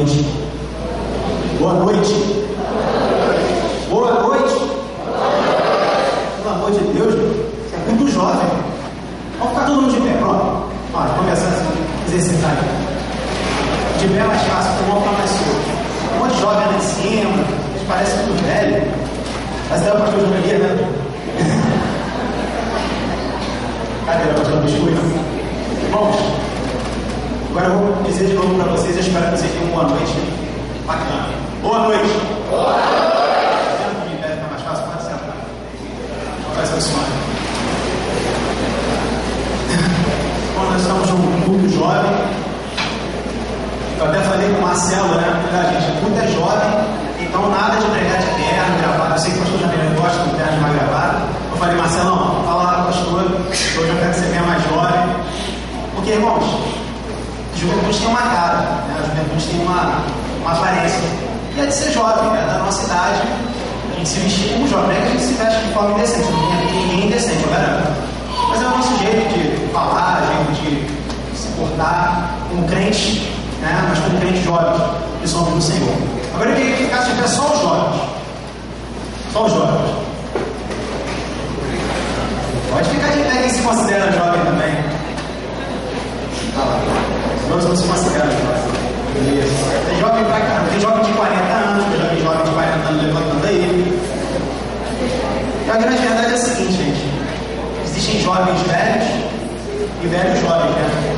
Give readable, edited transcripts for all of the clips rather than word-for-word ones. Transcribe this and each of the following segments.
noite. Boa noite. Boa noite. Pelo amor de Deus, você é muito jovem. Vamos ficar todo mundo de pé, pronto. Vamos começar a exercitar aqui. De pé é mais fácil, porque o mais solto. Um monte de jovem lá em cima, a gente parece muito velho. Mas é o pastor Joaquim, né? Cadê o pastor Biscoito? Irmãos, agora eu vou dizer de novo para vocês, eu espero que vocês tenham uma boa noite bacana. Boa noite! Boa noite! Senta de pé, fica mais fácil, pode sentar. Faz seu sonho. Bom, nós estamos num culto jovem. Eu até falei com o Marcelo, né? Gente, o culto é jovem, então nada de pregar de terno, gravado. Eu sei que o pastor Janeiro gosta do terno mais gravado. Eu falei, Marcelão, fala lá com o pastor, hoje eu quero que você venha mais jovem. Porque, irmãos, a juventude tem uma cara, né? A juventude tem uma aparência. E é de ser jovem, né? Da nossa idade, a gente se vestir como jovem, a gente se veste de forma indecente, não tem ninguém indecente, eu garanto. Mas é o nosso jeito de falar, jeito de se portar como crente, né? Mas como crente jovens que somos do Senhor. Agora eu queria que ficasse de pé só os jovens. Só os jovens. Pode ficar de pé quem se considera jovem também. Tá lá. Nós não se consideram jovem. Isso. Tem jovem pra cá. Tem jovem de 40 anos, eu já vi jovem de 40 anos levantando aí. E a grande verdade é a seguinte, gente. Existem jovens velhos e velhos jovens, né?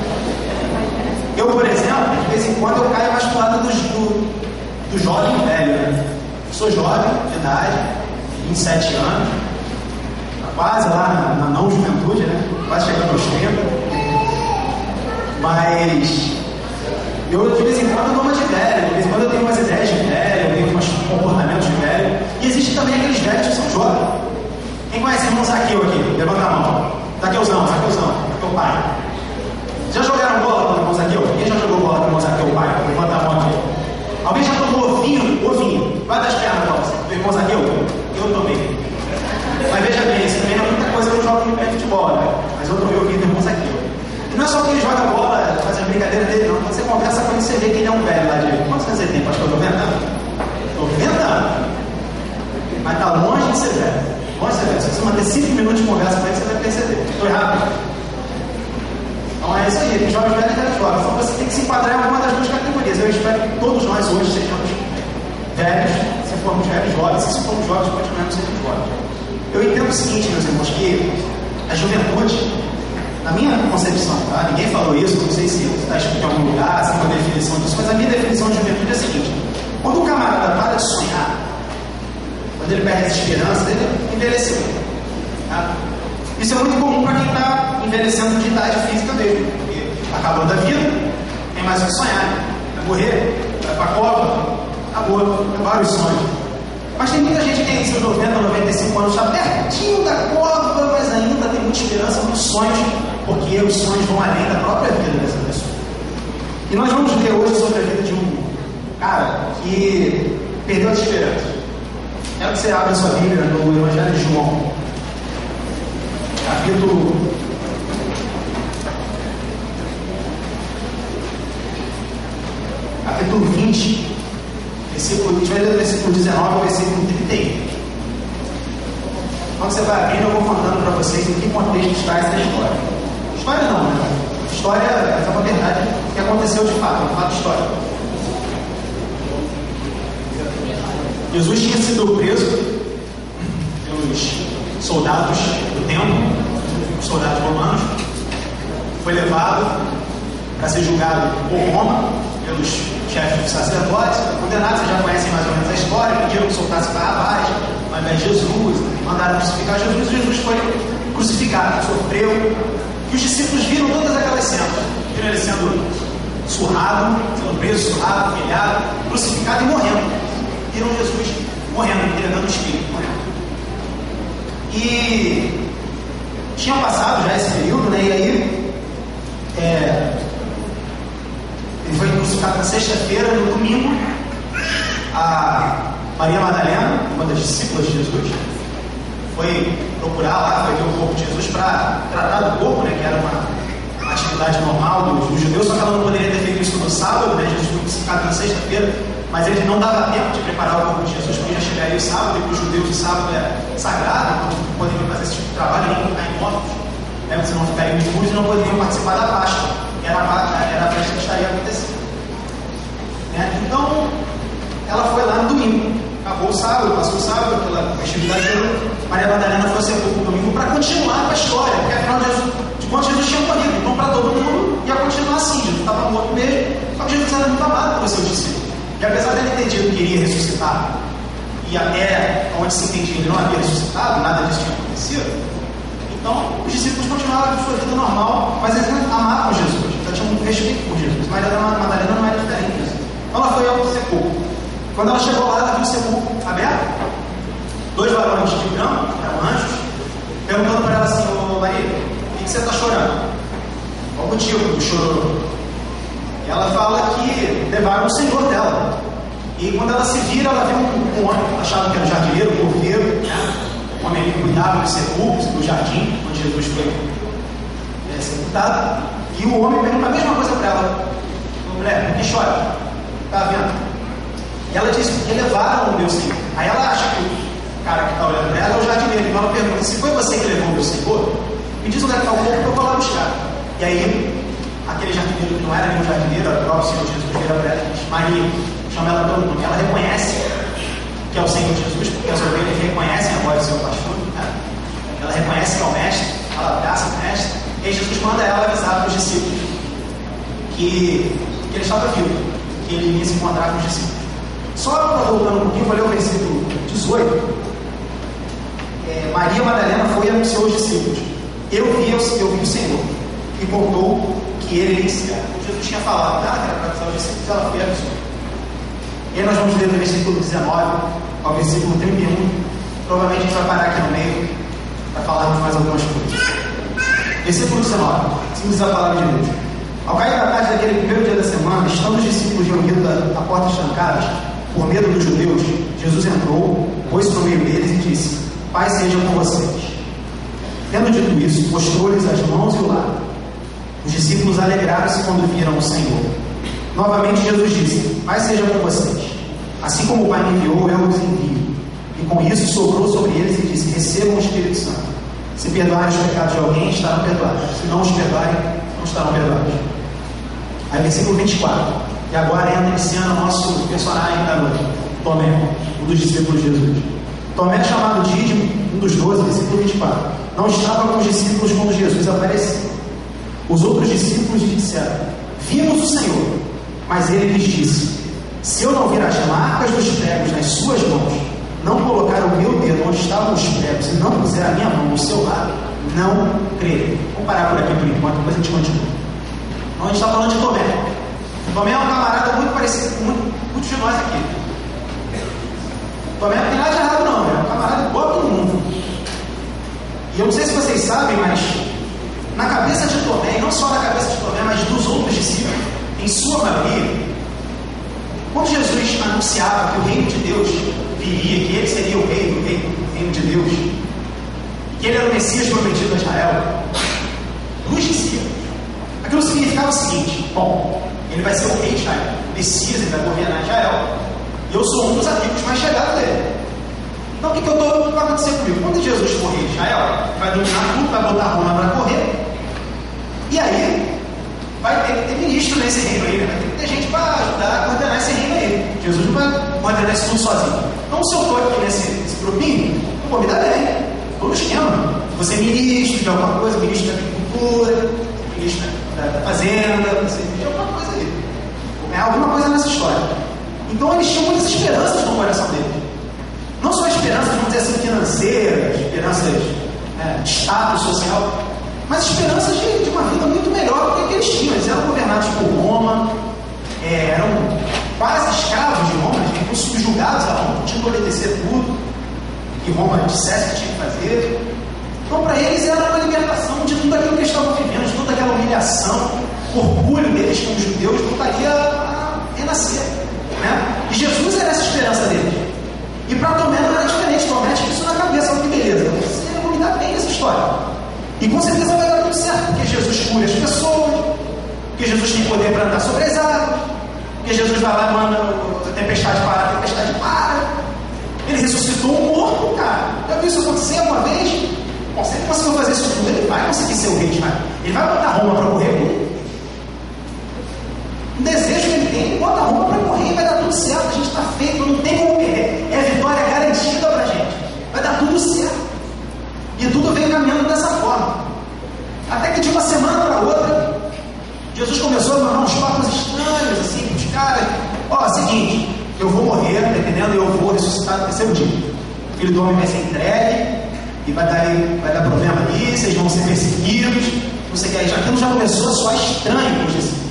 Eu, por exemplo, de vez em quando eu caio mais pro lado do jovem velho, né? Sou jovem de idade, 27 anos, quase lá na não juventude, né? Quase chegando aos 30. Mas eu de vez em quando dou uma de velho, de vez em quando eu tenho umas ideias de velho, eu tenho uns comportamentos de velho. E existe também aqueles velhos que são jovens. Quem conhece o irmão Zaqueu aqui? Levanta a mão. Zaqueuzão, teu pai. Já jogaram bola com o irmão Zaqueu? Quem já jogou bola com o irmão Zaqueu, pai? Levanta a mão aqui. Alguém já tomou ovinho? Vai das pernas pra você. O irmão Zaqueu? Eu tomei. Mas veja bem, isso também não é muita coisa que eu jogo no futebol, né? Mas eu tomei ovinho do irmão Zaqueu. E não é só que ele joga bola, faz a brincadeira dele, não. Quando você conversa com ele, você vê que ele é um velho lá de... Quantos anos ele tem, pastor? 90 anos? 90 anos. Mas tá longe de ser velho. Longe de ser velho. Se você manter 5 minutos de conversa com ele, você vai perceber. Estou errado? Então é isso aí, tem jovens velhos e velhos jovens. Então você tem que se enquadrar em alguma das duas categorias. Eu espero que todos nós hoje sejamos velhos, se formos velhos jovens, e se formos jovens, continuemos sendo jovens. Eu entendo o seguinte, meus irmãos, que a juventude, na minha concepção, tá? Ninguém falou isso, não sei se está escrito em algum lugar, se tem uma definição disso, mas a minha definição de juventude é a seguinte: quando o camarada para de sonhar, quando ele perde as esperanças, ele envelheceu. Tá? Isso é muito comum para quem está envelhecendo de idade física mesmo, porque acabando a vida, tem mais o que sonhar, vai morrer, vai para a cova, acabou, acabaram os sonhos. Mas tem muita gente que tem seus 90, 95 anos, está pertinho da cova, mas ainda tem muita esperança, muitos sonhos, porque os sonhos vão além da própria vida dessa pessoa. E nós vamos ver hoje sobre a vida de um cara que perdeu as esperanças. Quero que você abra a sua Bíblia no Evangelho de João, capítulo 20, versículo, a gente vai ler do versículo 19 ao versículo 31. Quando você vai abrindo, eu vou contando para vocês em que contexto está essa história. História não, né? História é uma verdade que aconteceu de fato, é um fato histórico. Jesus tinha sido preso pelos soldados do templo, os soldados romanos, foi levado para ser julgado por Roma, pelos chefes dos sacerdotes, condenados. Vocês já conhecem mais ou menos a história, pediram que soltasse Barrabás, ao invés de Jesus, mandaram crucificar Jesus. Jesus foi crucificado, sofreu, e os discípulos viram todas aquelas cenas, viram ele sendo surrado, sendo preso, surrado, humilhado, crucificado e morrendo. Viram Jesus morrendo, entregando o Espírito, morrendo. E tinha passado já esse período, né? E aí ele foi crucificado na sexta-feira. No domingo, a Maria Madalena, uma das discípulas de Jesus, foi procurar lá, foi ver o corpo de Jesus para tratar do corpo, né? Que era uma atividade normal dos judeus, só que ela não poderia ter feito isso no no sábado, né? Jesus foi crucificado na sexta-feira, mas ele não dava tempo de preparar o corpo de Jesus, porque já chegaria o sábado, e para os judeus o sábado é sagrado, não poderiam fazer esse tipo de trabalho, nem ficar em mortos, né? Você não ficaria impuros e não poderiam participar da Páscoa, que era a festa que estaria acontecendo. Né? Então, ela foi lá no domingo, acabou o sábado, passou o sábado, aquela festividade toda. Maria Madalena foi ao sepulcro no domingo para continuar com a história, porque afinal de contas Jesus tinha morrido, então para todo mundo ia continuar assim, Jesus estava morto mesmo, só que Jesus era muito amado pelos seus discípulos. E apesar dele ter dito que iria ressuscitar, e até onde se entendia ele não havia ressuscitado, nada disso tinha acontecido, então os discípulos continuavam com sua vida normal, mas eles amavam Jesus, já tinham muito respeito por Jesus. Maria Madalena não era diferente disso. Então ela foi ao sepulcro. Quando ela chegou lá, ela viu o sepulcro aberto, 2 varões de branco, eram anjos, perguntando para ela assim: ô Maria, por que você está chorando? Qual o motivo do choro? E ela fala que levaram o Senhor dela. E quando ela se vira, ela vê um homem, achava que era um jardineiro, um porteiro, né? Um homem que cuidava dos sepulcros, do jardim, onde Jesus foi sepultado. E o homem pergunta a mesma coisa para ela: mulher, por que chora? Está vendo? E ela diz: porque levaram o meu Senhor. Aí ela acha que o cara que está olhando para ela é o jardineiro. Então ela pergunta: se foi você que levou o meu Senhor, me diz onde é que está o corpo para eu vou lá buscar. E aí, aquele jardineiro que não era nenhum jardineiro, era o próprio Senhor Jesus, vira para ela e diz: Maria, chama ela pelo nome. Ela reconhece que é o Senhor Jesus, porque as ovelhas reconhecem a voz do seu pastor, né? Ela reconhece que é o mestre, ela abraça o mestre. E aí Jesus manda ela avisar para os discípulos que ele estava vivo, que ele ia se encontrar com os discípulos. Só voltando um pouquinho, vou ler o versículo 18. Maria Madalena foi e anunciou aos discípulos: eu vi o Senhor, e contou que ele lhe disse. Jesus tinha falado, que era para avisar os discípulos, ela foi e avisou. E aí nós vamos ler do versículo 19 ao versículo 31. Provavelmente a gente vai parar aqui no meio para falarmos mais algumas coisas. Versículo 19, assim diz a palavra de Deus: ao cair da tarde daquele primeiro dia da semana, estando os discípulos reunidos a portas trancadas, por medo dos judeus, Jesus entrou, pôs-se no meio deles e disse: paz seja com vocês. Tendo dito isso, mostrou-lhes as mãos e o lado. Os discípulos alegraram-se quando viram o Senhor. Novamente Jesus disse: paz seja com vocês. Assim como o Pai me enviou, eu os envio. E com isso soprou sobre eles e disse: recebam o Espírito Santo. Se perdoarem os pecados de alguém, estarão perdoados. Se não os perdoarem, não estarão perdoados. Aí versículo 24. E agora entra em cena o nosso personagem da noite, Tomé, um dos discípulos de Jesus. Tomé, chamado Dídimo, um dos 12, versículo 24. Não estava com os discípulos quando Jesus apareceu. Os outros discípulos lhe disseram: vimos o Senhor. Mas ele lhes disse: se eu não vir as marcas dos pregos nas suas mãos, não colocar o meu dedo onde estavam os pregos e não puser a minha mão no seu lado, não crerei. Vamos parar por aqui por enquanto, depois a gente continua. Então a gente está falando de Tomé. Tomé é um camarada muito parecido com muitos de nós aqui. Tomé não tem nada de errado não, é um camarada igual a todo mundo. E eu não sei se vocês sabem, mas na cabeça de Tomé, e não só na cabeça de Tomé, mas dos outros discípulos, em sua maioria, quando Jesus anunciava que o reino de Deus viria, que ele seria o rei do reino de Deus, que ele era o Messias prometido a Israel, nos discípulos, aquilo significava o seguinte: bom, ele vai ser o rei de Israel, o Messias, ele vai governar Israel, e eu sou um dos amigos mais chegados dele. Então o que vai acontecer comigo? Quando Jesus for rei de Israel, vai dominar tudo, vai botar Roma para correr, e aí vai ter que ter ministro nesse reino aí, vai ter que ter gente para ajudar a coordenar esse reino aí. Jesus não vai coordenar isso tudo sozinho. Então, se eu estou aqui nesse grupinho, eu vou me dar bem, estou no esquema. Você é ministro de alguma coisa, ministro da agricultura, ministro da fazenda, você de alguma coisa aí. É alguma coisa nessa história. Então, eles tinham muitas esperanças no coração deles. Não só esperanças, vamos dizer assim, financeiras, esperanças de status social, mas esperanças de uma vida muito melhor do que eles tinham. Eles eram governados por Roma, eram quase escravos de Roma, eles eram subjugados a Roma, tinham que obedecer tudo que Roma dissesse que tinha que fazer. Então, para eles era uma libertação de tudo aquilo que eles estavam vivendo, de toda aquela humilhação, o orgulho deles como judeus voltaria a renascer, né? E Jesus era essa esperança deles. E para Tomé não era diferente. Tomé tinha isso na cabeça: olha que beleza, eu vou me dar bem nessa história. E com certeza vai dar tudo certo, porque Jesus cura as pessoas, porque Jesus tem poder para andar sobre as águas, porque Jesus vai lá e manda a tempestade para, a tempestade para. Ele ressuscitou um morto, cara. Já viu isso acontecer uma vez? Bom, se ele conseguiu fazer isso tudo, ele vai conseguir ser o rei de Israel. Ele vai botar Roma para morrer com ele. Um desejo que ele tem, ele bota Roma para morrer, vai dar tudo certo. A gente está feito, não tem como perder. É a vitória garantida para a gente. Vai dar tudo certo. E tudo vem caminhando dessa forma. Até que de uma semana para outra, Jesus começou a mandar uns papos estranhos, assim, para os caras. Ó, seguinte, eu vou morrer, tá entendendo? Eu vou ressuscitar no terceiro dia. O filho do homem vai ser entregue, e vai dar problema ali, vocês vão ser perseguidos, não sei o que. Aí aquilo já começou a soar estranho para os discípulos.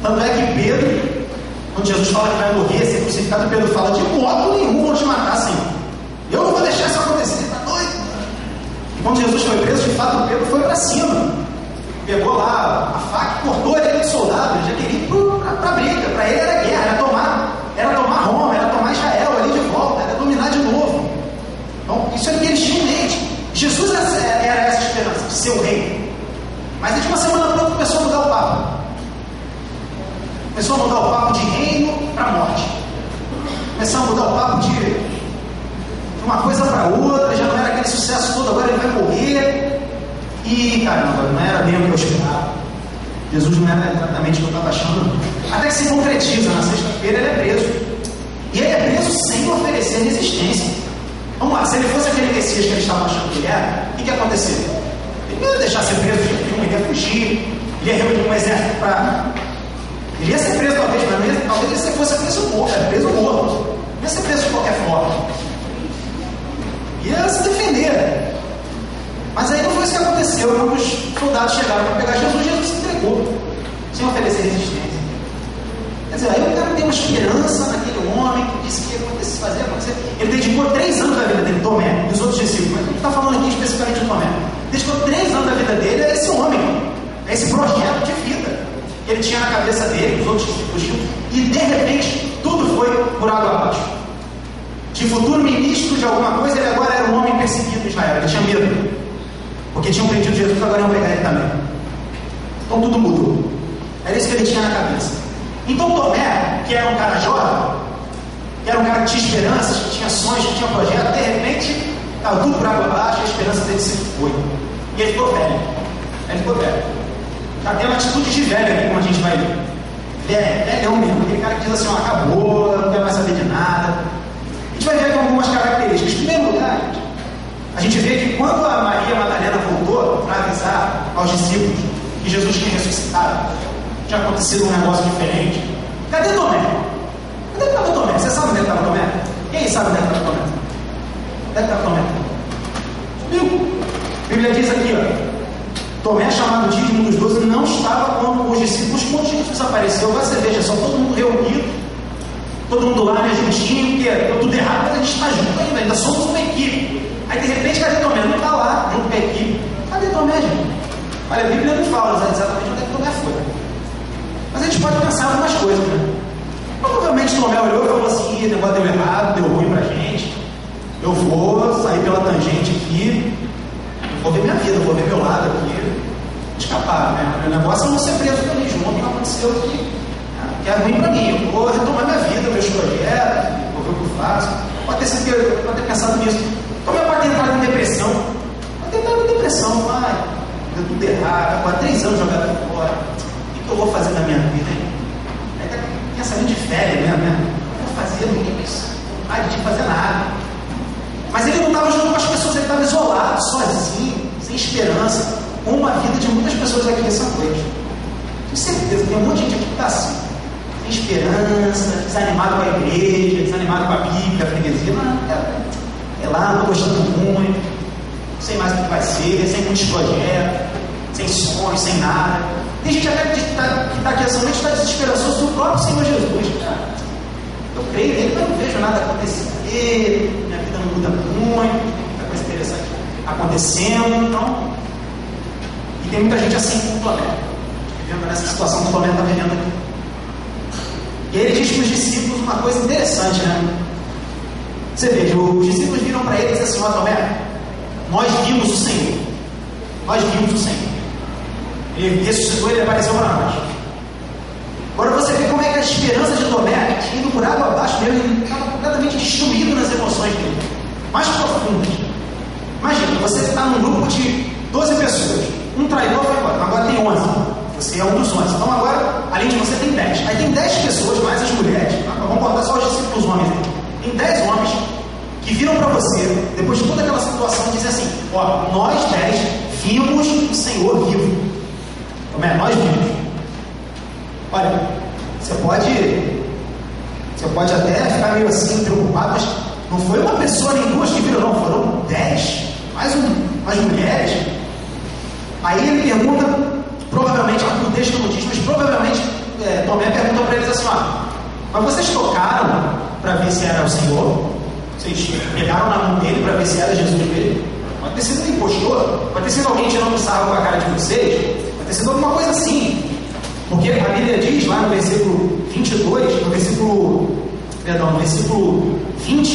Tanto é que Pedro, quando Jesus fala que vai morrer, ser crucificado, Pedro fala: de modo nenhum vão te matar, Senhor. Eu não vou deixar isso acontecer, tá doido? E quando Jesus foi preso, de fato, Pedro foi para cima. Pegou lá a faca e cortou ele de soldado. Ele já queria ir para a briga. Para ele era guerra, era tomar Roma, era tomar Israel ali de volta, era dominar de novo. Então, isso é o que eles tinham em mente. Jesus era essa esperança, de ser o rei. Mas de uma semana para outra começou a mudar o papo. Começou a mudar o papo de reino para morte. Começou a mudar o papo de uma coisa para outra, já não era aquele sucesso todo, agora ele vai morrer. E caramba, não era bem o que eu esperava. Jesus não era exatamente o que eu estava achando. Até que se concretiza, na sexta-feira ele é preso. E ele é preso sem oferecer resistência. Vamos lá, se ele fosse aquele Messias que eles estavam achando que ele era, o que ia acontecer? Ele não ia deixar ser preso de nenhum, ele ia fugir, ele ia reunir um exército para. Ele ia ser preso talvez, mas talvez ele fosse preso morto, não ia ser preso de qualquer forma. Ia se defender. Mas aí não foi isso que aconteceu. Os soldados chegaram para pegar Jesus, Jesus se entregou, sem oferecer resistência. Quer dizer, aí o cara tem uma esperança naquele homem que disse que ia acontecer. Ele dedicou 3 anos da vida dele, Tomé, e os outros discípulos, mas a gente está falando aqui especificamente de Tomé. Dedicou 3 anos da vida dele a esse homem, a esse projeto de vida que ele tinha na cabeça dele, que os outros discípulos tinham, e de repente tudo foi por água abaixo. De futuro ministro de alguma coisa, ele agora era um homem perseguido em Israel, ele tinha medo, porque tinham prendido Jesus, agora iam pegar ele também. Então tudo mudou. Era isso que ele tinha na cabeça. Então Tomé, que era um cara jovem, que era um cara que tinha esperanças, que tinha sonhos, que tinha projeto, de repente estava tudo por água abaixo e a esperança dele se foi. E ele ficou velho. Já tem uma atitude de velho aqui, como a gente vai ver. Velhão mesmo, aquele cara que diz assim: ó, acabou, não quero mais saber de nada. A gente vai ver aqui algumas características. Em primeiro lugar, a gente vê que quando a Maria Madalena voltou para avisar aos discípulos que Jesus tinha ressuscitado, tinha acontecido um negócio diferente. Cadê Tomé? Onde é que estava Tomé? Você sabe onde é que estava Tomé? Quem sabe onde é que estava Tomé? Onde é que estava Tomé? Viu? A Bíblia diz aqui, ó: Tomé, chamado dízimo dos 12, não estava quando os discípulos contínuos apareceu. Agora você veja, só todo mundo reunido, todo mundo lá, né, juntinho, porque deu tudo errado, mas a gente está junto ainda somos uma equipe. Aí de repente, cadê Tomé? Não está lá, junto com a equipe. Cadê Tomé, gente? Olha, a Bíblia não fala exatamente onde é que Tomé foi. Mas a gente pode pensar em algumas coisas, né? Provavelmente Tomé olhou e falou assim: o negócio deu errado, deu ruim pra gente. Eu vou sair pela tangente aqui, vou ver minha vida, vou ver meu lado aqui, escapar, né? O negócio é não ser preso pelo João, que aconteceu que é ruim pra mim. Eu vou retomar minha vida, meus projetos, vou ver o que eu faço. Pode ter pensado nisso. Tomé pode ter entrado em depressão. Pode ter entrado em depressão, vai. Deu tudo errado, agora 3 anos jogado fora. O que eu vou fazer na minha vida, hein? Pensamento de férias, né? Não vou fazer isso, não vai de fazer nada. Mas ele não estava junto com as pessoas, ele estava isolado, sozinho, sem esperança, com uma vida de muitas pessoas aqui nessa noite. Tenho certeza, tem um monte de gente aqui que está assim, sem esperança, desanimado com a igreja, desanimado com a Bíblia, a freguesia. Não, lá, não estou gostando muito, não sei mais o que vai ser, sem muitos projetos, sem sonhos, sem nada. Tem gente até que está aqui essa noite, está desesperançoso do próprio Senhor Jesus. Cara. Eu creio nele, mas não vejo nada acontecer, minha vida não muda muito, tem muita coisa interessante acontecendo. Então, e tem muita gente assim como o Tomé, vivendo nessa situação que o Tomé está vivendo aqui. E aí ele diz para os discípulos uma coisa interessante, né? Você veja, os discípulos viram para ele e disseram assim: ó Tomé, nós vimos o Senhor. Nós vimos o Senhor. Ele ressuscitou, ele apareceu para nós. esperança de Tomé tinha ido por água abaixo mesmo, ele estava completamente destruído nas emoções dele, mais profundas. Imagina, você está num grupo de 12 pessoas, um traidor foi embora, agora tem 11, você é um dos 11, então agora, além de você, tem 10. Aí tem 10 pessoas, mais as mulheres, vamos botar só os discípulos homens aí. Tem 10 homens que viram para você, depois de toda aquela situação, e dizem assim: ó, nós 10 vimos o Senhor vivo. Tomé, nós vimos. Olha, você pode até ficar meio assim, preocupado, mas não foi uma pessoa nem duas que viram, não, foram 10, mais mulheres. Aí ele pergunta, provavelmente, o texto não diz, mas provavelmente Tomé pergunta para eles assim: ó, mas vocês tocaram para ver se era o Senhor? Vocês pegaram na mão dele para ver se era Jesus mesmo? Pode ter sido um impostor, pode ter sido alguém tirando sarro com a cara de vocês, pode ter sido alguma coisa assim. Porque a Bíblia diz lá no versículo 22, no versículo 20,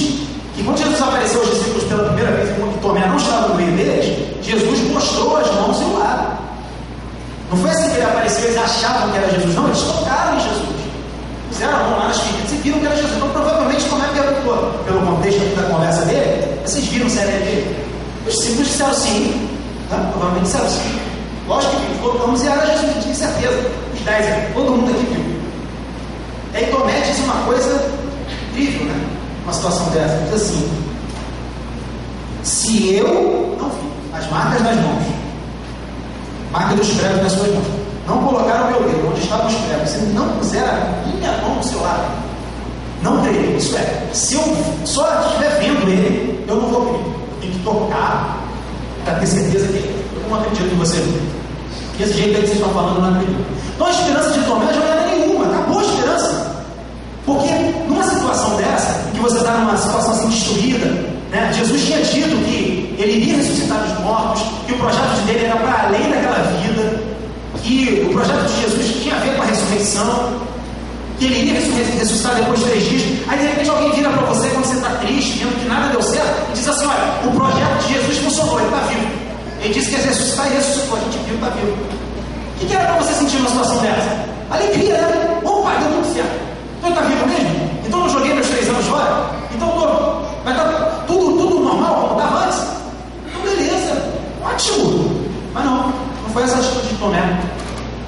que quando Jesus apareceu aos discípulos pela primeira vez, enquanto Tomé não estava no meio deles, Jesus mostrou as mãos e o lado. Não foi assim que ele apareceu e eles achavam que era Jesus, não, eles tocaram em Jesus. Fizeram a mão lá nas feridas e viram que era Jesus. Então provavelmente Tomé perguntou, pelo contexto aqui da conversa dele: vocês viram se era ele? Os discípulos disseram sim, provavelmente disseram sim. Lógico que colocamos e era Jesus, tinha certeza. Os 10, todo mundo aqui viu. E aí Tomé diz uma coisa incrível, né? Uma situação dessa, diz assim: se eu não vi as marcas nas mãos, marca dos pregos nas suas mãos, não colocaram o meu dedo onde estavam os pregos, se não puseram a minha mão no seu lado, não creio. Isso é, se eu só estiver vendo ele, eu não vou crer. Eu tenho que tocar para ter certeza que eu não acredito em você. Desse jeito aí que vocês estão falando, eu não acredito. Então a esperança de Tomé já não era nenhuma, acabou a esperança. Porque numa situação dessa, em que você está numa situação assim destruída, né? Jesus tinha dito que ele iria ressuscitar os mortos, que o projeto dele era para além daquela vida, que o projeto de Jesus tinha a ver com a ressurreição, que ele iria ressuscitar depois de 3 dias. Aí de repente alguém vira para você quando você está triste, vendo que nada deu certo, e diz assim: olha, o projeto de Jesus funcionou, ele está vivo. Ele disse que ia ressuscitar e ressuscitou, a gente viu, está vivo. O que era para você sentir numa situação dessa? Alegria, né? Opa, deu tudo certo. Então ele está vivo mesmo? Então eu não joguei meus 3 anos fora? Então vai estar tudo normal como estava antes? Então beleza, ótimo. Mas não foi essa atitude de Tomé,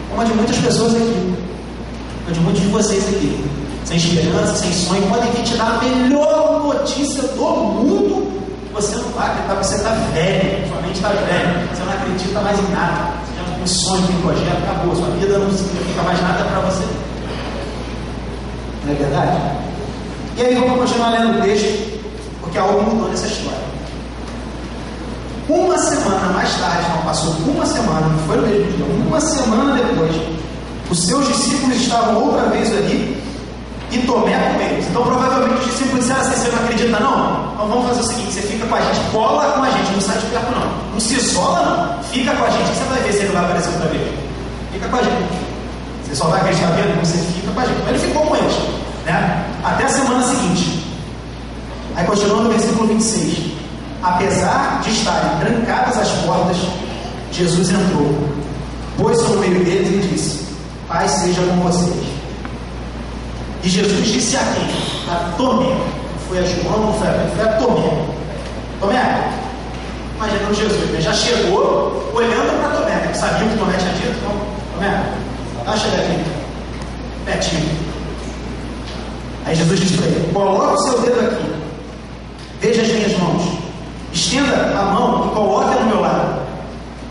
como a de muitas pessoas aqui, a de muitos de vocês aqui, sem esperança, sem sonho, podem vir te dar a melhor notícia do mundo. Você não vai acreditar, você está velho, sua mente está velha, você não acredita mais em nada, você já tem um sonho, tem um projeto, acabou, sua vida não significa mais nada para você. Não é verdade? E aí vamos continuar lendo o texto, porque algo mudou nessa história. Uma semana mais tarde, não passou uma semana, não foi no mesmo dia, uma semana depois, os seus discípulos estavam outra vez ali e Tomé com eles. Então provavelmente os discípulos disseram assim: você não acredita não? Então vamos fazer o seguinte, você fica com a gente, cola com a gente, não sai de perto não, não se isola não, fica com a gente, você vai ver se ele vai aparecer outra vez. Fica com a gente, você só vai acreditar vendo, você fica com a gente. Mas ele ficou com eles, né? Até a semana seguinte. Aí continuando no versículo 26: apesar de estarem trancadas as portas, Jesus entrou, pôs-se no meio deles e disse: paz seja com vocês. E Jesus disse a quem? A Tomé. Não foi a João, não foi a Pedro, foi a Tomé. Tomé, imaginando Jesus, né? Já chegou olhando para Tomé, né? Sabia o que Tomé tinha dito? Então, Tomé, dá uma chegada aqui, pertinho. Aí Jesus disse para ele: coloca o seu dedo aqui, veja as minhas mãos, estenda a mão e coloque no meu lado.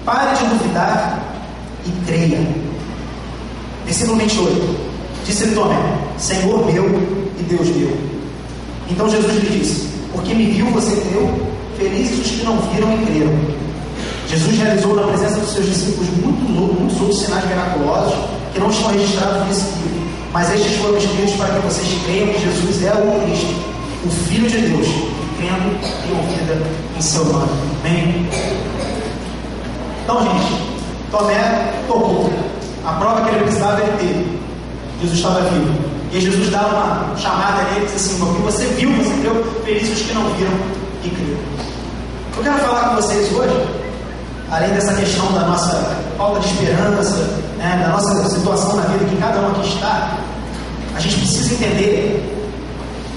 Pare de duvidar e creia. Versículo 28. Disse-lhe Tomé: Senhor meu e Deus meu. Então Jesus lhe disse: porque me viu, você creu? Felizes os que não viram e creram. Jesus realizou na presença dos seus discípulos muitos outros sinais miraculosos que não estão registrados nesse livro, mas estes foram escritos para que vocês creiam que Jesus é o Cristo, o Filho de Deus, e crendo tenham vida em seu nome. Amém? Então, gente, Tomé tocou. A prova que ele precisava ele teve. Jesus estava vivo. E Jesus dá uma chamada nele e diz assim: porque você viu, você creu, felizes os que não viram e creram. Eu quero falar com vocês hoje, além dessa questão da nossa falta de esperança, né, da nossa situação na vida que cada um aqui está, a gente precisa entender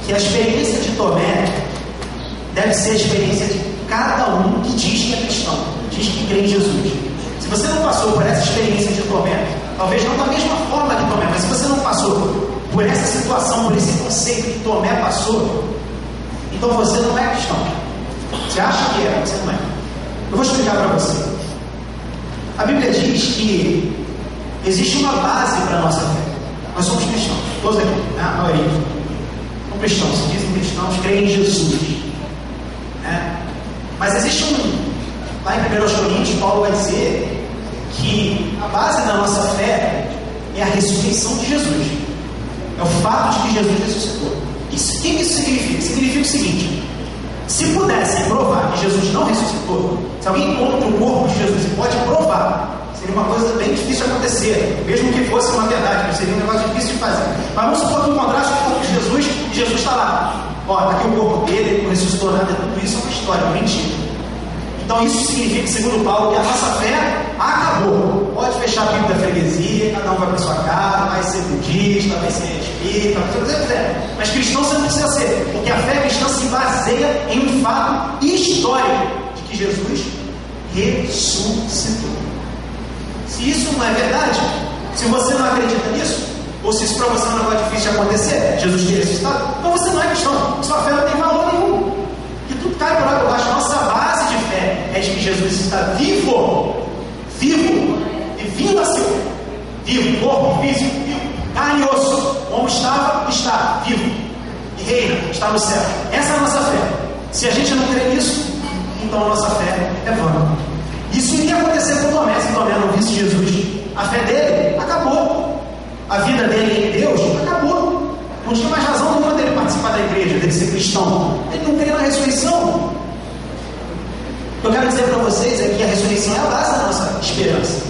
que a experiência de Tomé deve ser a experiência de cada um que diz que é cristão, diz que crê em Jesus. Se você não passou por essa experiência de Tomé, talvez não da mesma forma que Tomé, mas se você não passou por essa situação, por esse conceito que Tomé passou, então você não é cristão. Você acha que é, você não é. Eu vou explicar para você. A Bíblia diz que existe uma base para a nossa fé. Nós somos cristãos, todos aqui, né? A maioria. São cristãos, se dizem cristãos, creem em Jesus. Né? Mas existe lá em 1 Coríntios, Paulo vai dizer que a base da nossa fé é a ressurreição de Jesus. É o fato de que Jesus ressuscitou. O que isso significa? Significa o seguinte: se pudessem provar que Jesus não ressuscitou, se alguém encontra o corpo de Jesus e pode provar, seria uma coisa bem difícil de acontecer, mesmo que fosse uma verdade, mas seria um negócio difícil de fazer. Mas vamos supor que encontrasse o corpo de Jesus e Jesus está lá. Ó, está aqui o corpo dele, ele não ressuscitou nada, tudo isso é uma história, uma mentira. Então isso significa, segundo Paulo, que a nossa fé acabou. Pode fechar a Bíblia da freguesia, cada um vai para sua casa, vai ser budista, vai ser espírita, vai ser o que você quiser. Mas cristão você não precisa ser, porque a fé cristã se baseia em um fato histórico de que Jesus ressuscitou. Se isso não é verdade, se você não acredita nisso, ou se isso para você não é difícil de acontecer, Jesus ter ressuscitado, então você não é cristão, sua fé não tem valor nenhum. E tudo cai por água abaixo. Nossa base de fé é de que Jesus está vivo, e vindo a ser vivo, corpo físico, vivo, carne e osso, como estava, está vivo, e reina, está no céu. Essa é a nossa fé. Se a gente não crê nisso, então a nossa fé é vã. Isso iria acontecer com Tomé, se Tomé não visse Jesus. A fé dele acabou, a vida dele em Deus acabou. Não tinha mais razão nenhuma dele participar da igreja, dele ser cristão. Ele não crê na ressurreição. O que eu quero dizer para vocês é que a ressurreição é a base da nossa esperança,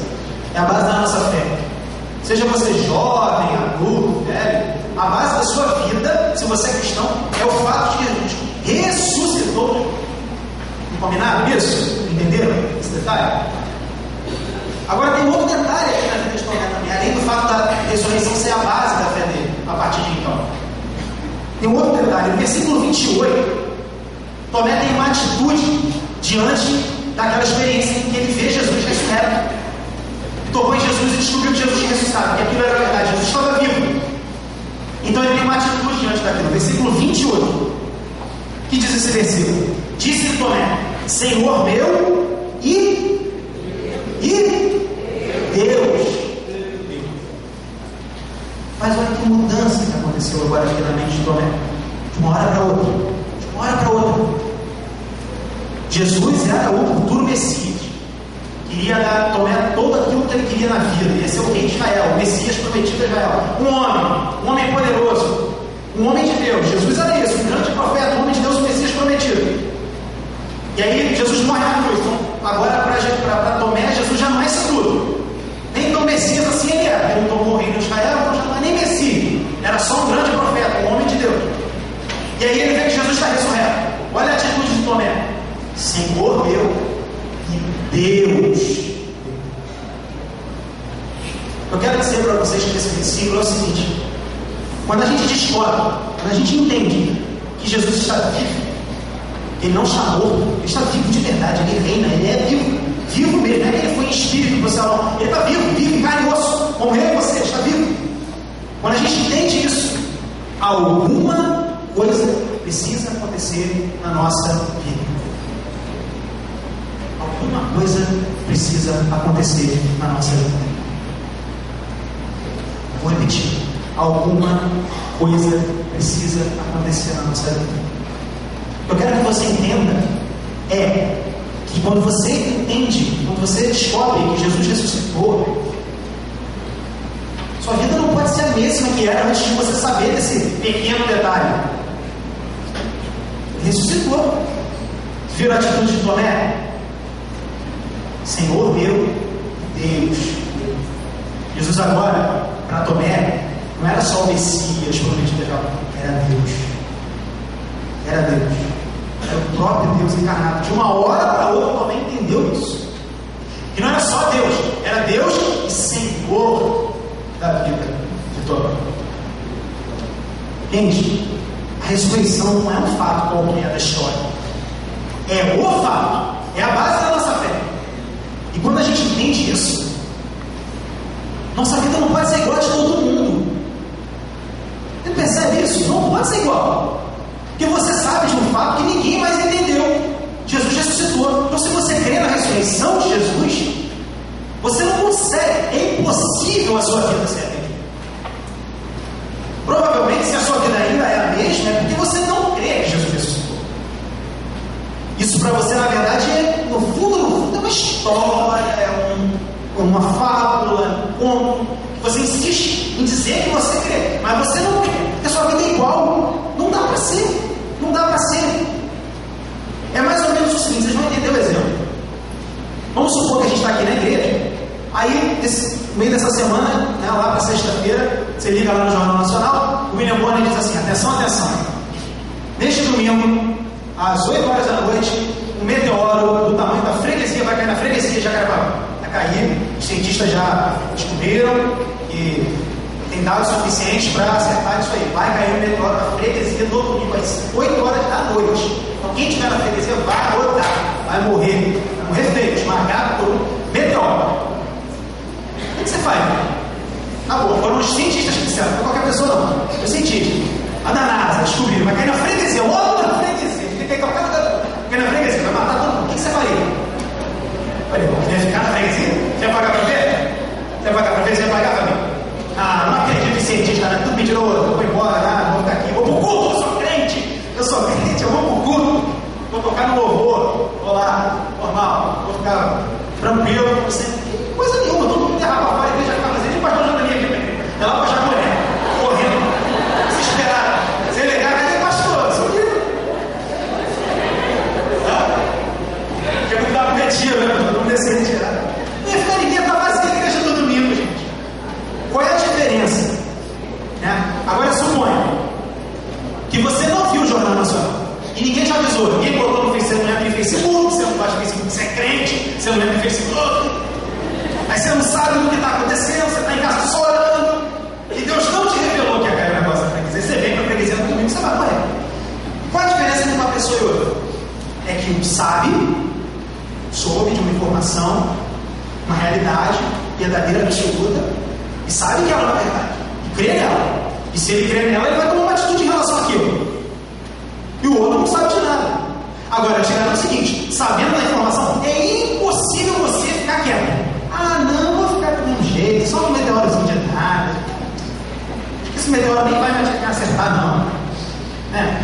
é a base da nossa fé. Seja você jovem, adulto, velho, a base da sua vida, se você é cristão, é o fato de que Jesus ressuscitou. Combinaram isso? Entenderam esse detalhe? Agora tem outro detalhe aqui na vida de Tomé também, além do fato da ressurreição ser a base da fé dele, a partir de então. Tem um outro detalhe, no versículo 28, Tomé tem uma atitude diante daquela experiência em que ele vê Jesus ressurreto. Ele tocou em Jesus e descobriu que Jesus tinha ressuscitado, que aquilo era verdade, Jesus estava vivo. Então ele tem uma atitude diante daquilo. Versículo 28, que diz esse versículo? Disse-lhe Tomé: Senhor meu e Deus. Mas olha que mudança que aconteceu agora aqui na mente de Tomé, de uma hora para outra, de uma hora para outra. Jesus era o futuro Messias, queria dar a Tomé tudo aquilo que ele queria na vida, ia ser o rei de Israel, o Messias prometido a Israel, um homem poderoso, um homem de Deus. Jesus era isso, um grande profeta, um homem de Deus, o Messias prometido. E aí Jesus morre na cruz. Então agora para Tomé, Jesus já não é isso tudo, nem tão Messias assim ele era. Ele não tomou o reino de Israel, então já não é nem Messias, era só um grande profeta, um homem de Deus. E aí ele vê que Jesus está ressurreto. Olha a atitude de Tomé: Senhor meu e Deus. Eu quero dizer para vocês que esse versículo é o seguinte: quando a gente descobre, quando a gente entende que Jesus está vivo, ele não está morto, ele está vivo de verdade, ele reina, ele é vivo, vivo mesmo, não é que ele foi em espírito para o céu, ele está vivo, vivo em carne e osso, como eu e você, ele está vivo. Quando a gente entende isso, alguma coisa precisa acontecer na nossa vida. Alguma coisa precisa acontecer na nossa vida. Vou repetir: alguma coisa precisa acontecer na nossa vida. Eu quero que você entenda que quando você entende, quando você descobre que Jesus ressuscitou, sua vida não pode ser a mesma que era antes de você saber desse pequeno detalhe. Ele ressuscitou. Viram a atitude de Tomé? Senhor meu Deus. Jesus agora, para Tomé, não era só o Messias prometido, era Deus. Era Deus. Era o próprio Deus encarnado. De uma hora para outra, Tomé entendeu isso. E não era só Deus, era Deus e Senhor da vida de Tomé. Gente, a ressurreição não é um fato qualquer da história. É o fato. É a base da nossa fé. E quando a gente entende isso, nossa vida não pode ser igual a de todo mundo. Você percebe isso? Não pode ser igual. Porque você sabe de um fato que ninguém mais entendeu. Jesus ressuscitou. Então, se você crê na ressurreição de Jesus, você não consegue, é impossível a sua vida ser a mesma. Provavelmente, se a sua vida ainda é a mesma, é porque você não crê que Jesus ressuscitou. Isso para você, na verdade, é, no fundo, é uma história, é uma fábula, um conto, que você insiste em dizer que você crê, mas você não crê, porque a sua vida é igual. Não dá para ser. Não dá para ser. É mais ou menos o seguinte, vocês vão entender o exemplo. Vamos supor que a gente está aqui na igreja, aí, no meio dessa semana, né, lá para sexta-feira, você liga lá no Jornal Nacional, o William Bonner diz assim: atenção, atenção, neste domingo, às 8 horas da noite, um meteoro do tamanho da freguesia vai cair na freguesia de Jacarepaguá. Vai cair, os cientistas já descobriram e tem dados suficientes para acertar isso aí. Vai cair um meteoro na freguesia no domingo, às 8 horas da noite. Então quem estiver na freguesia vai rodar, vai morrer feio, esmagado por um meteoro. O que você faz? Tá bom, foram os cientistas que disseram, não é qualquer pessoa não, os cientistas. A da NASA descobriram, vai cair na freguesia, logo na freguesia, fica aí qualquer lugar, vai na freguesia, vai matar todo mundo. O que você faria? Falei, você ia ficar na freguesia? Você ia pagar pra ver? Você ia pagar pra ver? Você ia pagar pra mim? Ah, não acredito em cientista, né? Tudo mentiroso, eu vou embora, vou ficar aqui, vou pro culto, eu sou crente, eu vou pro culto, vou tocar no louvor, vou lá, normal, vou ficar tranquilo, você, coisa nenhuma, todo mundo derrapa fora, a igreja fica fazendo, e o pastor Janaria aqui, é lá pra Jacaré, correndo, desesperado, sem legal, cadê o pastor? Sumiu. Porque não dá pro retiro, né? Todo mundo descer retirado. E a ficaria tá vazia a igreja do domingo, gente. Qual é a diferença? Né? Agora suponha que você não viu o Jornal Nacional e ninguém te avisou, ninguém botou no Facebook, você não entra em Facebook, você não gosta de Facebook, você é crente, você não entra em Facebook, aí você não sabe o que está acontecendo, você está em casa chorando e Deus não te revelou que ia cair o negócio da freguesia. Você vem para a freguesia no domingo, você vai morrer. Qual a diferença entre uma pessoa e outra? É que um soube de uma informação, uma realidade verdadeira, absoluta, e sabe que ela não é verdade, e crê nela. E se ele crê nela, ele vai tomar uma atitude em relação àquilo. E o outro não sabe de nada. Agora, chegar no seguinte: sabendo da informação, é impossível você ficar quieto. Ah, não, vou ficar do mesmo jeito, só um meteorozinho de nada. Acho que esse meteoro nem vai me acertar, não.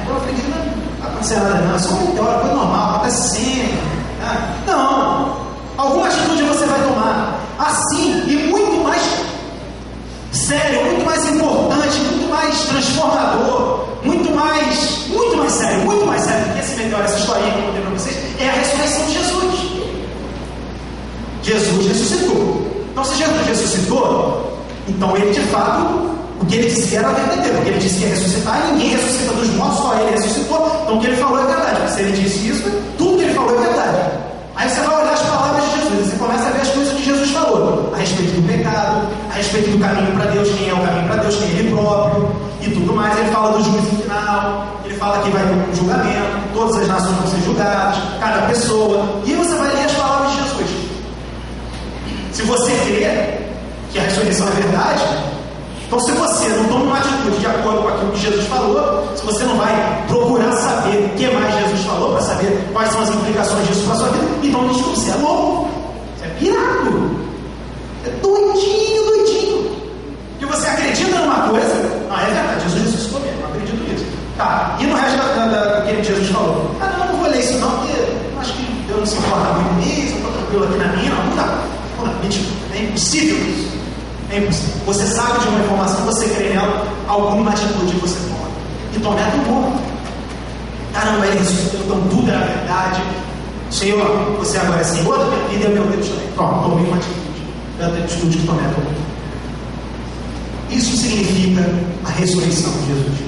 Eu acredito que não vai acontecer nada, não. É só um meteoro, coisa normal, acontece sempre. Não. Alguma atitude você vai tomar. Assim, e muito mais sério, muito mais importante, muito mais transformador, muito mais sério do que esse meteoro, essa historinha que eu contei para vocês, é a ressurreição de Jesus. Jesus ressuscitou. Então, se Jesus ressuscitou, então ele de fato, o que ele disse que era verdadeiro, porque ele disse que ia ressuscitar, e ninguém ressuscita dos mortos, só ele ressuscitou. Então o que ele falou é verdade. Porque se ele disse isso, tudo que ele falou é verdade. Aí você vai olhar as palavras de Jesus, e você começa a ver as coisas que Jesus falou a respeito do pecado, a respeito do caminho para Deus, quem é o caminho para Deus, quem é ele próprio e tudo mais. Ele fala do juízo final, ele fala que vai ter um julgamento, todas as nações vão ser julgadas, cada pessoa, e você vai ler as palavras de Jesus. Se você crê que a ressurreição é verdade, então se você não toma uma atitude de acordo com aquilo que Jesus falou, se você não vai procurar saber o que mais Jesus falou, para saber quais são as implicações disso para a sua vida, então você é louco, você é pirado, é doidinho, que você acredita numa coisa, não, é verdade, Jesus ressuscitou mesmo, eu acredito nisso. Tá, e no resto do que Jesus falou? Não vou ler isso não, porque eu acho que Deus não se importa muito nisso, eu estou tranquilo aqui na minha, não dá. Mentira, é impossível isso. É impossível. Você sabe de uma informação, você crê nela, alguma atitude você toma. E Tomé tomou. Caramba, ele ressuscitou, então tudo era verdade. Senhor, você agora é Senhor da minha vida e é meu Deus também. Pronto, tomei uma atitude. É a atitude que Tomé tomou. Isso significa a ressurreição de Jesus.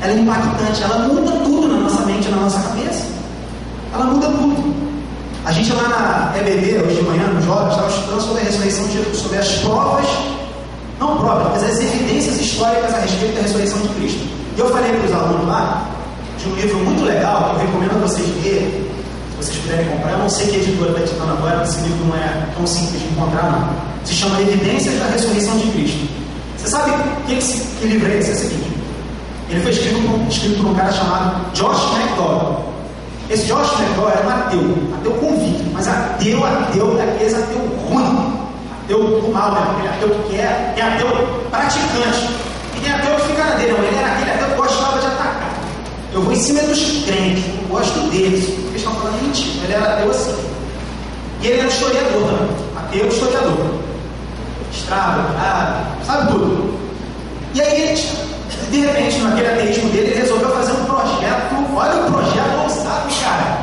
Ela é impactante, ela muda tudo na nossa mente, na nossa cabeça. Ela muda tudo. A gente lá na EBD, hoje de manhã, nos jovens, estava estudando sobre a ressurreição de Jesus, sobre as provas, não provas, mas as evidências históricas a respeito da ressurreição de Cristo. E eu falei para os alunos lá de um livro muito legal, que eu recomendo a vocês lerem, se vocês puderem comprar. Eu não sei que editora está editando agora, esse livro não é tão simples de encontrar, não. Se chama Evidências da Ressurreição de Cristo. Você sabe que livro é esse? É o seguinte: ele foi escrito por um cara chamado Josh McDowell. Esse Josh McDowell era um ateu convicto, mas ateu daqueles ateu ruim, ateu do mal, aquele ateu que quer, é ateu praticante. E tem ateu que fica na dele, não. Ele era aquele ateu que gostava de atacar. Eu vou em cima dos crentes, eu gosto deles, porque eles estão falando mentira. Ele era ateu assim. E ele era um historiador também, ateu historiador. Estrada, sabe tudo. E aí, de repente, naquele ateísmo dele, ele resolveu fazer um projeto. Olha o projeto ousado, cara.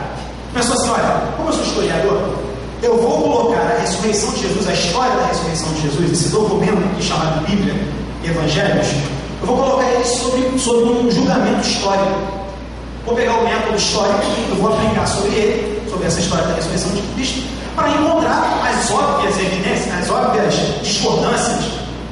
Pensou assim: olha, como eu sou historiador, eu vou colocar a ressurreição de Jesus, a história da ressurreição de Jesus, esse documento aqui chamado Bíblia, Evangelhos, eu vou colocar ele sobre um julgamento histórico. Vou pegar o método histórico e eu vou aplicar sobre ele, sobre essa história da ressurreição de Cristo, para encontrar as óbvias evidências, as óbvias discordâncias,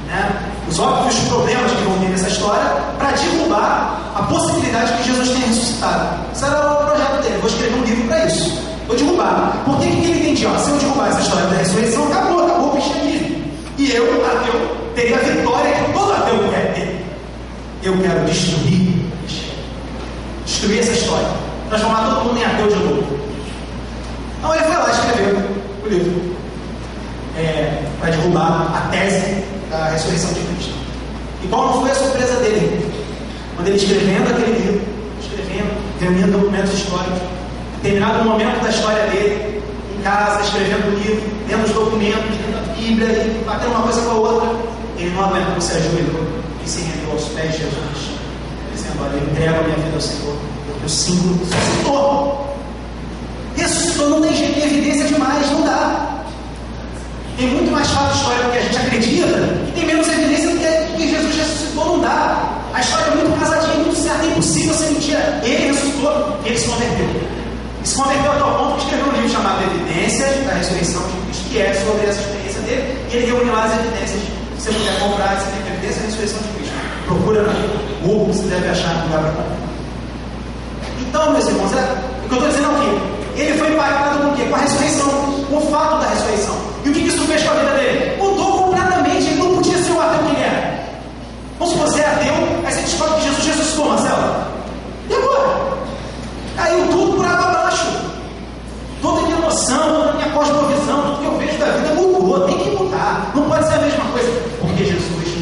né? Os óbvios problemas que vão ter nessa história, para derrubar a possibilidade de que Jesus tenha ressuscitado. Esse era o projeto dele. Eu vou escrever um livro para isso. Vou derrubar. Por que ele entendia? Se eu derrubar essa história da ressurreição, acabou o cristianismo. E eu, ateu, teria a vitória que todo ateu quer ter. Eu quero destruir essa história, transformar todo mundo em ateu de novo. Então ele foi lá e escreveu o livro para derrubar a tese da ressurreição de Cristo. E qual não foi a surpresa dele? Quando ele escrevendo aquele livro, reunindo documentos históricos, terminado o momento da história dele, em casa, escrevendo o livro, lendo os documentos, lendo a Bíblia, e batendo uma coisa com a outra, ele não aguentou, se ajoelhou e se rendeu aos pés de Jesus, dizendo: olha, eu entrego a minha vida ao Senhor, porque o símbolo ressuscitou, não tem jeito, tem evidência demais, não dá. Tem muito mais fato histórico do que a gente acredita, e tem menos evidência do que Jesus ressuscitou, não dá. A história é muito casadinha, muito certa, é impossível ser mentira. Ele ressuscitou, ele se converteu. E se converteu a tal ponto que escreveu um livro chamado Evidências da Ressurreição de Cristo, que é sobre essa experiência dele, e ele reúne lá as evidências. Se você puder comprar, você tem Evidências da Ressurreição de Cristo. Procura no Google, você deve achar um lugar para comprar. Então, meus irmãos, o que eu estou dizendo é o quê? Ele foi impactado com o quê? Com a ressurreição, com o fato da ressurreição. E o que isso fez com a vida dele? Mudou completamente. Ele não podia ser o ateu que ele era. Vamos supor, você é ateu, aí você descobre que Jesus ressuscitou, Marcelo. E agora? Caiu tudo por água abaixo. Toda a minha noção, toda a minha cosmovisão, tudo que eu vejo da vida mudou. Tem que mudar. Não pode ser a mesma coisa. Porque Jesus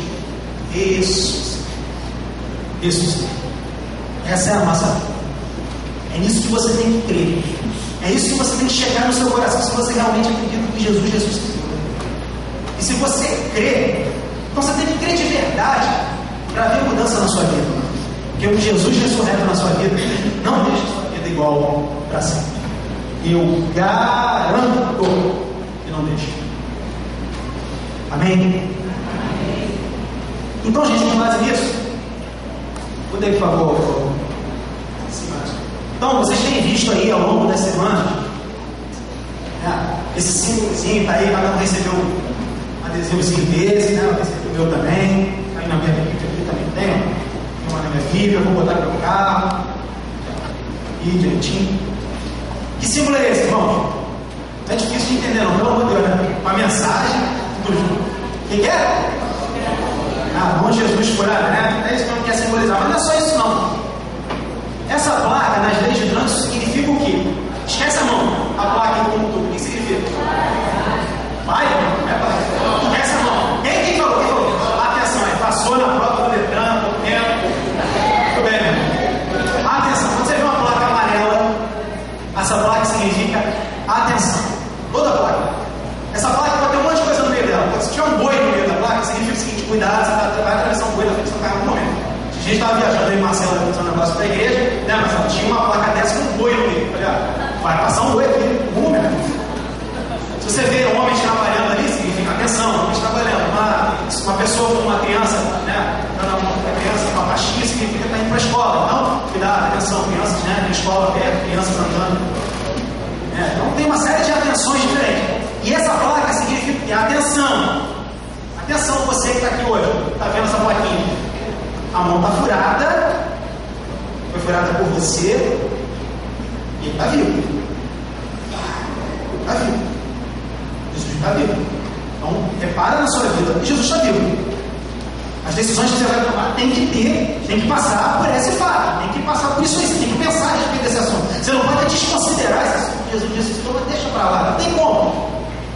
ressuscitou. Essa é a nossa vida. É nisso que você tem que crer. É isso que você tem que chegar no seu coração, se você realmente acredita que Jesus ressuscitou. E se você crê, então você tem que crer de verdade para ver mudança na sua vida. Porque o Jesus ressurreto na sua vida não deixa a sua vida igual para sempre. Eu garanto que não deixa. Amém? Amém. Então, gente, com base nisso, muda aí, por favor. Então, vocês têm visto aí ao longo das semanas, esse símbolozinho está aí, cada um recebeu um adesivozinho desse, né? Eu recebi o meu também, aí na minha Bíblia aqui também tem uma na minha Bíblia, eu vou botar no meu carro, e direitinho. Que símbolo é esse, irmão? Não é difícil de entender, não, pelo amor de Deus, né? Uma mensagem, tudo junto. Quem quer? Bom Jesus furado, né? É isso que não quer simbolizar, mas não é só isso, não. Essa placa nas leis de trânsito significa o quê? Esquece a mão. A placa em como tudo. O que significa? Vai? Esquece a mão. Quem falou? Quem falou? Atenção, passou na prova do Detran, por tempo. Muito bem. Atenção, quando você vê uma placa amarela, essa placa significa atenção. Toda placa. Essa placa pode ter um monte de coisa no meio dela. Se tiver um boi no meio da placa, significa o seguinte: cuidado, você vai atravessar um boi na frente do seu carro no momento. A gente estava viajando aí, Marcelo, fazendo um negócio para a igreja, né, Marcelo? Tinha uma placa dessa com um boi no meio. Falei, vai passar um boi aqui, Se você vê homens trabalhando ali, significa atenção, homens trabalhando. Uma pessoa com uma criança, né, uma criança com uma pastinha, significa que está indo para a escola. Então, cuidado, atenção, crianças, né, na escola perto, crianças andando. Então, tem uma série de atenções diferentes. E essa placa significa que atenção. Atenção, você que está aqui hoje, está vendo essa plaquinha. A mão está furada, furada por você, e ele está vivo. Está vivo. Jesus está vivo. Então, repara na sua vida que Jesus está vivo. As decisões que você vai tomar tem que passar por esse fato, tem que passar por isso aí, você tem que pensar a respeito desse assunto. Você não pode desconsiderar esse assunto. Jesus ressuscitou, mas deixa para lá, não tem como.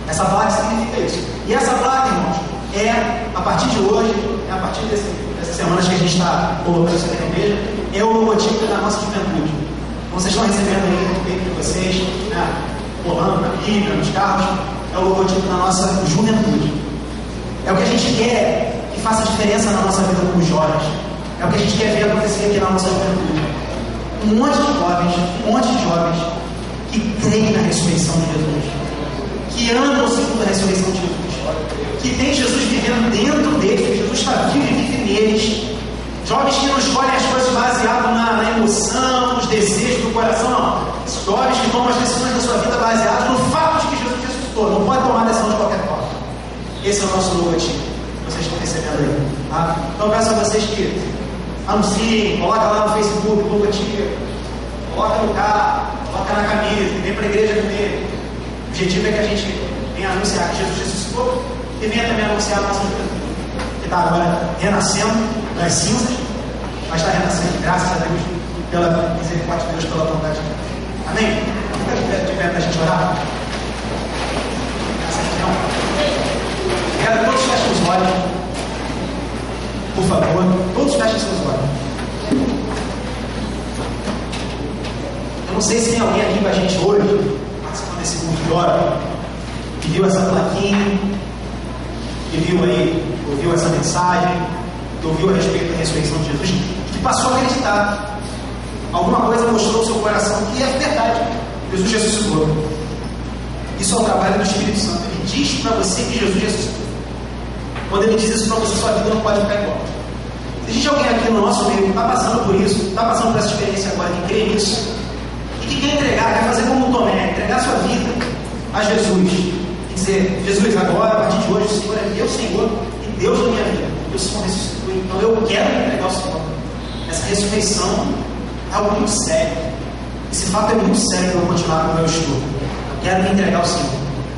Essa placa significa isso. E essa placa, irmãos, a partir de hoje, a partir dessas semanas que a gente está colocando isso aqui na igreja, é o logotipo da nossa juventude. Então, vocês estão recebendo aí no peito de vocês, né, rolando na Bíblia, nos carros, é o logotipo da nossa juventude. É o que a gente quer que faça diferença na nossa vida como jovens. É o que a gente quer ver acontecer aqui na nossa juventude. Um monte de jovens que creem na ressurreição de Jesus, que andam segundo a ressurreição de Jesus, que tem Jesus vivendo dentro deles, que Jesus está vivo e vive neles. Jovens que não escolhem as coisas baseadas na emoção, nos desejos do coração, não. Jovens que tomam as decisões da sua vida baseadas no fato de que Jesus ressuscitou. Não pode tomar decisão de qualquer forma. Esse é o nosso logotipo. Vocês estão recebendo aí. Tá? Então eu peço a vocês que anunciem, coloca lá no Facebook o logotipo, coloca no carro, coloca na camisa, vem para a igreja comer. O objetivo é que a gente venha anunciar que Jesus ressuscitou e venha também anunciar a nossa juventude, que está agora renascendo das cinzas, mas está renascendo, graças a Deus, pela misericórdia de Deus, pela vontade de Deus. Amém? Fica de pé para a gente orar. Essa região. Quero que todos fechem os olhos, por favor, todos fechem seus olhos. Eu não sei se tem alguém aqui com a gente hoje, participando desse culto de hora, que viu essa plaquinha, que viu aí, ouviu essa mensagem, que ouviu a respeito da ressurreição de Jesus, que passou a acreditar. Alguma coisa mostrou ao seu coração que é verdade. Jesus ressuscitou. Isso é o trabalho do Espírito Santo. Ele diz para você que Jesus ressuscitou. Quando ele diz isso para você, sua vida não pode ficar igual. Se existe alguém aqui no nosso meio que está passando por isso, está passando por essa experiência agora, que crê nisso, e que quer entregar, quer fazer como o Tomé, entregar sua vida a Jesus, e dizer: Jesus, agora, a partir de hoje, o Senhor é meu Senhor e Deus da minha vida. O Senhor ressuscitou, então eu quero entregar ao Senhor. Essa ressurreição é algo muito sério. Esse fato é muito sério para eu continuar com o meu estudo. Eu quero me entregar ao Senhor.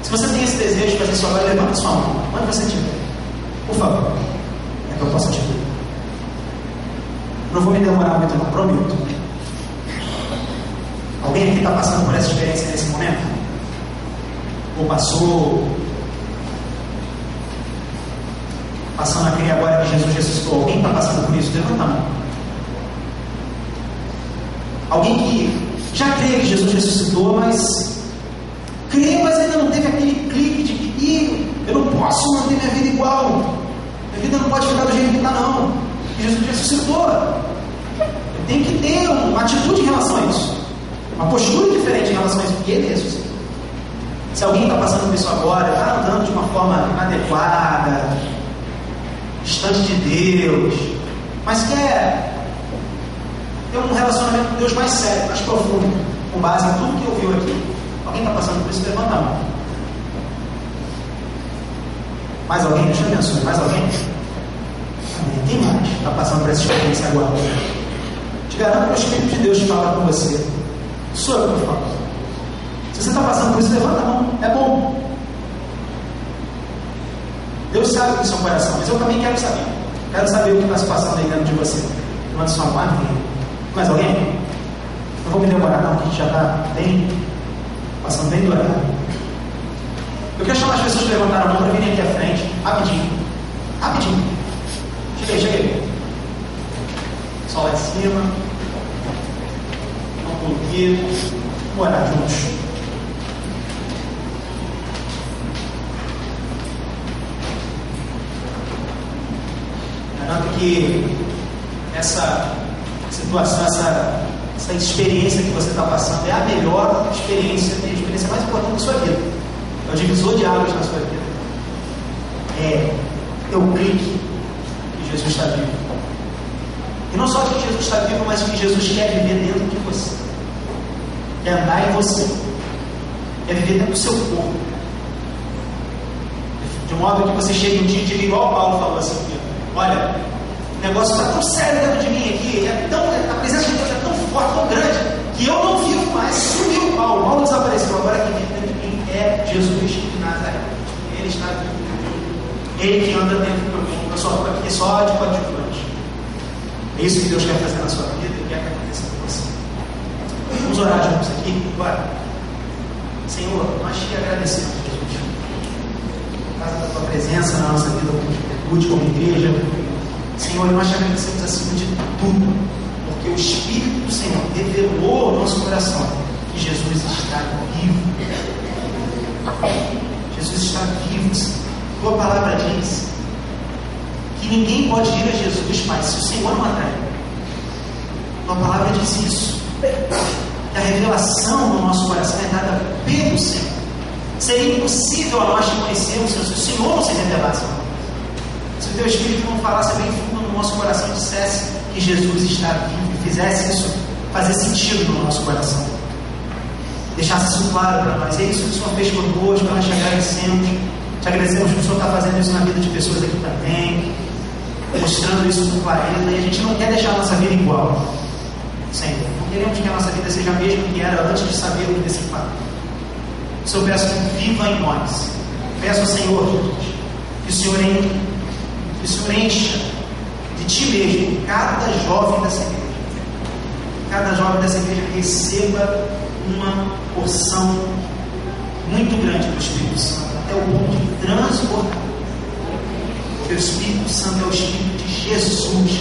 Se você tem esse desejo de fazer isso agora, levanta sua mão. Onde você estiver, por favor, é que eu possa te ver. Não vou me demorar muito, não, prometo. Alguém aqui está passando por essa experiência nesse momento? Ou passou? Passando a crer agora que Jesus ressuscitou. Alguém está passando por isso? Levanta a mão. Alguém que já crê que Jesus ressuscitou, mas crê, mas ainda não teve aquele clique de que eu não posso manter minha vida igual. Minha vida não pode ficar do jeito que está, não. Porque Jesus ressuscitou. Eu tenho que ter uma atitude em relação a isso. Uma postura diferente em relação a isso, porque ele ressuscitou. Se alguém está passando por isso agora, está andando de uma forma inadequada, distante de Deus, mas quer ter um relacionamento com Deus mais sério, mais profundo, com base em tudo que ouviu aqui. Alguém está passando por isso? Levanta a mão. Mais alguém? Deixa eu abençoe. Mais alguém? Amém. Quem mais está passando por essa experiência agora? Te garanto que o Espírito de Deus fala com você. Sou eu que falo. Se você está passando por isso, levanta a mão. É bom. Deus sabe do seu coração, mas eu também quero saber. Quero saber o que está se passando aí dentro de você. Levanta sua mão. Mais alguém? Não vou me demorar não, porque a gente já está bem, passando bem do horário. Eu quero chamar as pessoas que levantaram a mão para virem aqui à frente, rapidinho. Rapidinho. Chega aí, chega aí. Só lá em cima. Vamos pulo aqui. Vamos orar juntos. Garanto que essa situação, essa experiência que você está passando é a melhor experiência, a experiência mais importante da sua vida. É o divisor de águas na sua vida. É o clique que Jesus está vivo. E não só que Jesus está vivo, mas que Jesus quer viver dentro de você. Quer andar em você. Quer viver dentro do seu corpo. De modo que você chegue um dia e diga igual Paulo falou assim: olha, o negócio está tão sério dentro de mim aqui, a presença de Deus é tão forte, tão grande, que eu não vivo mais, sumiu Paulo. Paulo desapareceu. Agora quem vive dentro de mim é Jesus de Nazaré. Ele está dentro de mim. Ele que anda dentro do meu mundo. Eu só estou aqui só de coadjuvante. É isso que Deus quer fazer na sua vida e quer que aconteça com você. Vamos orar juntos aqui agora. Senhor, nós te agradecemos, Jesus, por causa da tua presença na nossa vida como juventude, como igreja. Senhor, nós te agradecemos acima de tudo, porque o Espírito do Senhor revelou ao nosso coração que Jesus está vivo. Jesus está vivo, Senhor. Tua palavra diz que ninguém pode ir a Jesus, Pai, se o Senhor não atrair. Tua palavra diz isso. Que a revelação no nosso coração é dada pelo Senhor. Seria impossível a nós te conhecermos, Senhor, se o Senhor não se revelasse. Se o teu Espírito não falasse bem fundo no nosso coração e dissesse que Jesus está vivo e fizesse isso fazer sentido no nosso coração, deixasse isso claro para nós. É isso que o Senhor fez conosco, nós te agradecemos. Te agradecemos que o Senhor está fazendo isso na vida de pessoas aqui também, mostrando isso com clareza. E a gente não quer deixar a nossa vida igual, Senhor. Não queremos que a nossa vida seja a mesma que era antes de sabermos desse fato. Senhor, peço que viva em nós. Peço ao Senhor, Jesus, que o Senhor encha de Ti mesmo cada jovem dessa igreja. Cada jovem dessa igreja receba uma porção muito grande do Espírito Santo, até o ponto de transbordar. Porque o Espírito Santo é o Espírito de Jesus.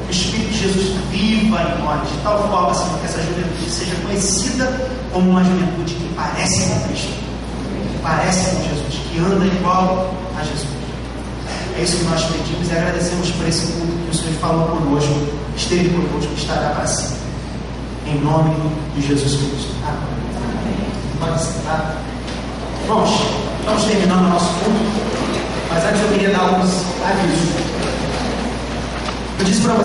O Espírito de Jesus viva em nós, de tal forma, Senhor, que essa juventude seja conhecida como uma juventude que parece com Cristo, que parece com Jesus, que anda igual a Jesus. É isso que nós pedimos e agradecemos por esse culto que o Senhor falou conosco, esteve conosco, estará para sempre. Em nome de Jesus Cristo. Amém. Pode sentar. Bom, estamos terminando o nosso culto, mas antes eu queria dar alguns avisos. Eu disse para você